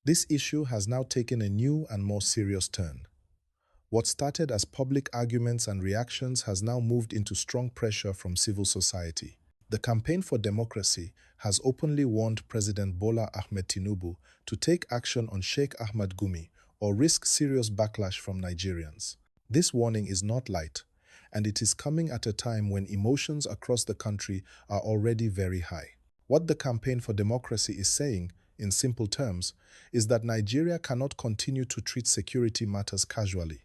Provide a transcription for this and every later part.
This issue has now taken a new and more serious turn. What started as public arguments and reactions has now moved into strong pressure from civil society. The Campaign for Democracy has openly warned President Bola Ahmed Tinubu to take action on Sheikh Ahmed Gumi or risk serious backlash from Nigerians. This warning is not light, and it is coming at a time when emotions across the country are already very high. What the Campaign for Democracy is saying, in simple terms, is that Nigeria cannot continue to treat security matters casually.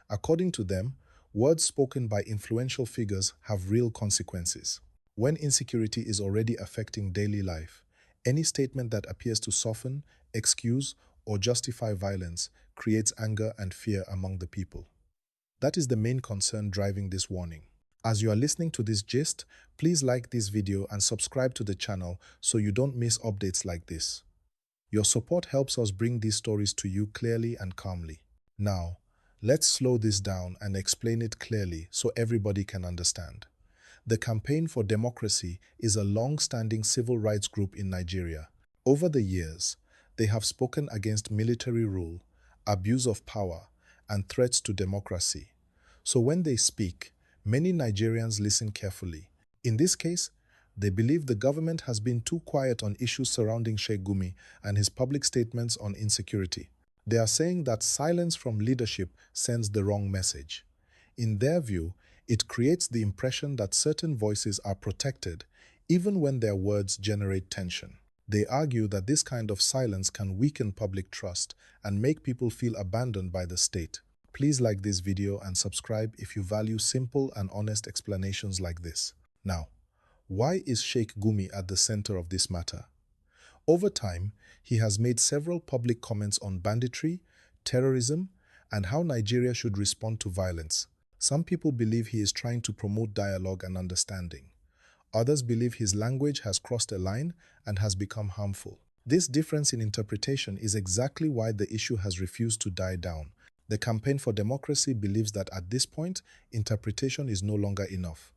According to them, words spoken by influential figures have real consequences. When insecurity is already affecting daily life, any statement that appears to soften, excuse, or justify violence creates anger and fear among the people. That is the main concern driving this warning. As you are listening to this gist, please like this video and subscribe to the channel so you don't miss updates like this. Your support helps us bring these stories to you clearly and calmly. Now, let's slow this down and explain it clearly so everybody can understand. The Campaign for Democracy is a long-standing civil rights group in Nigeria. Over the years, they have spoken against military rule, abuse of power, and threats to democracy. So when they speak, many Nigerians listen carefully. In this case, they believe the government has been too quiet on issues surrounding Sheikh Gumi and his public statements on insecurity. They are saying that silence from leadership sends the wrong message. In their view, it creates the impression that certain voices are protected, even when their words generate tension. They argue that this kind of silence can weaken public trust and make people feel abandoned by the state. Please like this video and subscribe if you value simple and honest explanations like this. Now, why is Sheikh Gumi at the center of this matter? Over time, he has made several public comments on banditry, terrorism, and how Nigeria should respond to violence. Some people believe he is trying to promote dialogue and understanding. Others believe his language has crossed a line and has become harmful. This difference in interpretation is exactly why the issue has refused to die down. The Campaign for Democracy believes that at this point, interpretation is no longer enough.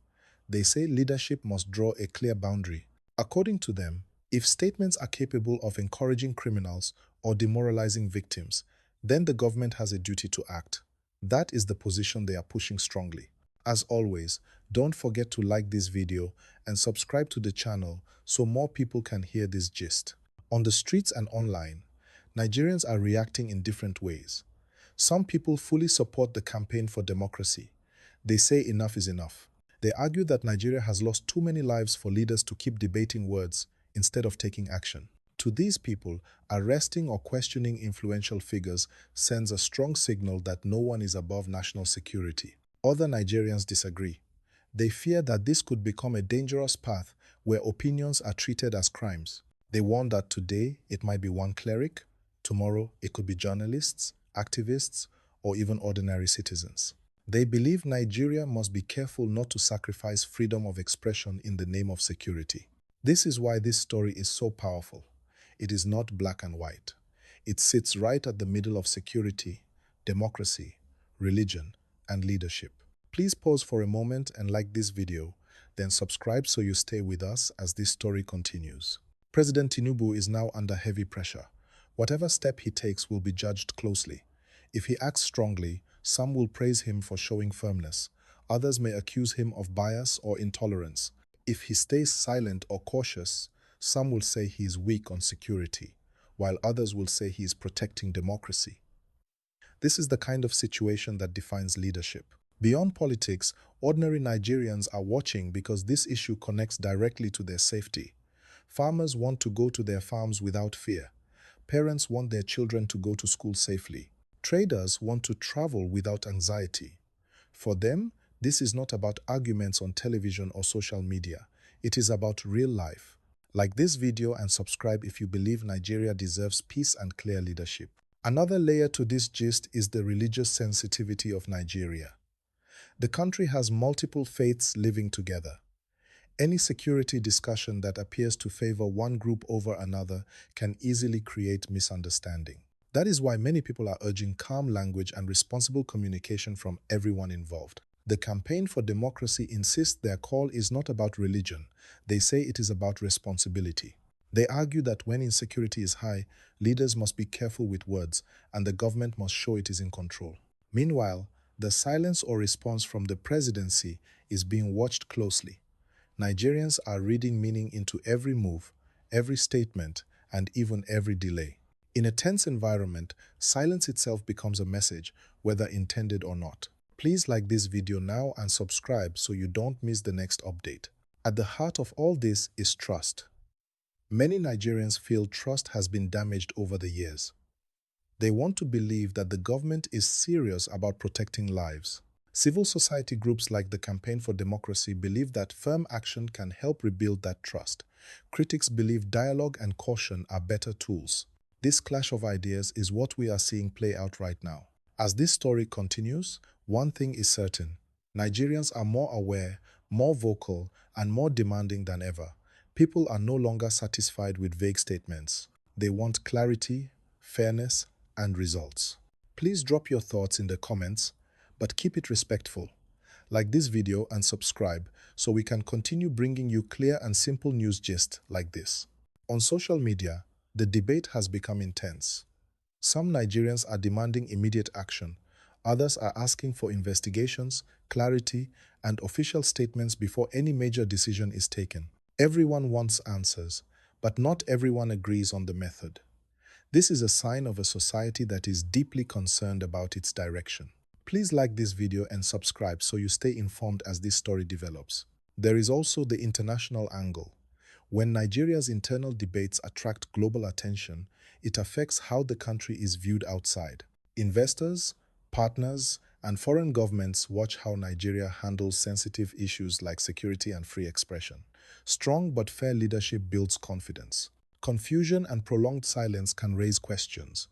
They say leadership must draw a clear boundary. According to them, if statements are capable of encouraging criminals or demoralizing victims, then the government has a duty to act. That is the position they are pushing strongly. As always, don't forget to like this video and subscribe to the channel so more people can hear this gist. On the streets and online, Nigerians are reacting in different ways. Some people fully support the Campaign for Democracy. They say enough is enough. They argue that Nigeria has lost too many lives for leaders to keep debating words instead of taking action. To these people, arresting or questioning influential figures sends a strong signal that no one is above national security. Other Nigerians disagree. They fear that this could become a dangerous path where opinions are treated as crimes. They warn that today it might be one cleric, tomorrow it could be journalists, activists, or even ordinary citizens. They believe Nigeria must be careful not to sacrifice freedom of expression in the name of security. This is why this story is so powerful. It is not black and white. It sits right at the middle of security, democracy, religion, and leadership. Please pause for a moment and like this video, then subscribe so you stay with us as this story continues. President Tinubu is now under heavy pressure. Whatever step he takes will be judged closely. If he acts strongly, some will praise him for showing firmness. Others may accuse him of bias or intolerance. If he stays silent or cautious, some will say he is weak on security, while others will say he is protecting democracy. This is the kind of situation that defines leadership. Beyond politics, ordinary Nigerians are watching because this issue connects directly to their safety. Farmers want to go to their farms without fear. Parents want their children to go to school safely. Traders want to travel without anxiety. For them, this is not about arguments on television or social media. It is about real life. Like this video and subscribe if you believe Nigeria deserves peace and clear leadership. Another layer to this gist is the religious sensitivity of Nigeria. The country has multiple faiths living together. Any security discussion that appears to favor one group over another can easily create misunderstanding. That is why many people are urging calm language and responsible communication from everyone involved. The Campaign for Democracy insists their call is not about religion. They say it is about responsibility. They argue that when insecurity is high, leaders must be careful with words and the government must show it is in control. Meanwhile, the silence or response from the presidency is being watched closely. Nigerians are reading meaning into every move, every statement, and even every delay. In a tense environment, silence itself becomes a message, whether intended or not. Please like this video now and subscribe so you don't miss the next update. At the heart of all this is trust. Many Nigerians feel trust has been damaged over the years. They want to believe that the government is serious about protecting lives. Civil society groups like the Campaign for Democracy believe that firm action can help rebuild that trust. Critics believe dialogue and caution are better tools. This clash of ideas is what we are seeing play out right now. As this story continues, one thing is certain. Nigerians are more aware, more vocal, and more demanding than ever. People are no longer satisfied with vague statements. They want clarity, fairness, and results. Please drop your thoughts in the comments, but keep it respectful. Like this video and subscribe so we can continue bringing you clear and simple news gist like this. On social media, the debate has become intense. Some Nigerians are demanding immediate action. Others are asking for investigations, clarity, and official statements before any major decision is taken. Everyone wants answers, but not everyone agrees on the method. This is a sign of a society that is deeply concerned about its direction. Please like this video and subscribe so you stay informed as this story develops. There is also the international angle. When Nigeria's internal debates attract global attention, it affects how the country is viewed outside. Investors, partners, and foreign governments watch how Nigeria handles sensitive issues like security and free expression. Strong but fair leadership builds confidence. Confusion and prolonged silence can raise questions.